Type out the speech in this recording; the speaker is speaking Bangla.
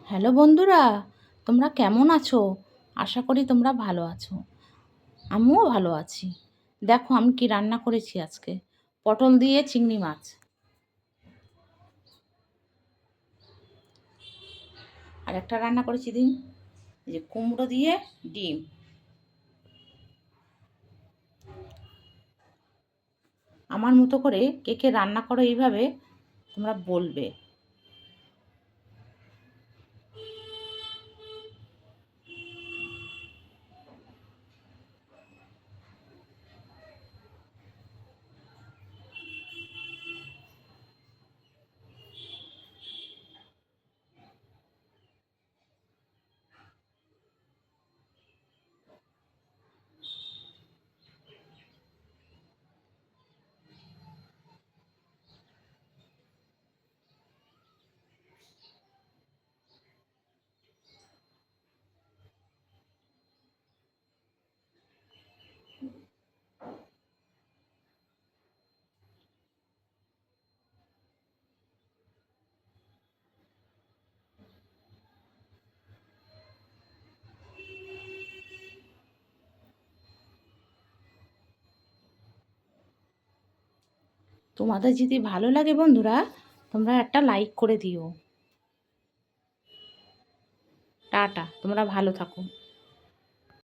হ্যালো বন্ধুরা, তোমরা কেমন আছো? আশা করি তোমরা ভালো আছো। আমিও ভালো আছি। দেখো আমি কি রান্না করেছি আজকে। পটল দিয়ে চিংড়ি মাছ। আর একটা রান্না করেছি দিন, এই যে কুমড়ো দিয়ে ডিম। আমার মতো করে কে কে রান্না করো এইভাবে তোমরা বলবে। তোমাদের যদি ভালো লাগে বন্ধুরা, তোমরা একটা লাইক করে দিও। টাটা, তোমরা ভালো থাকো।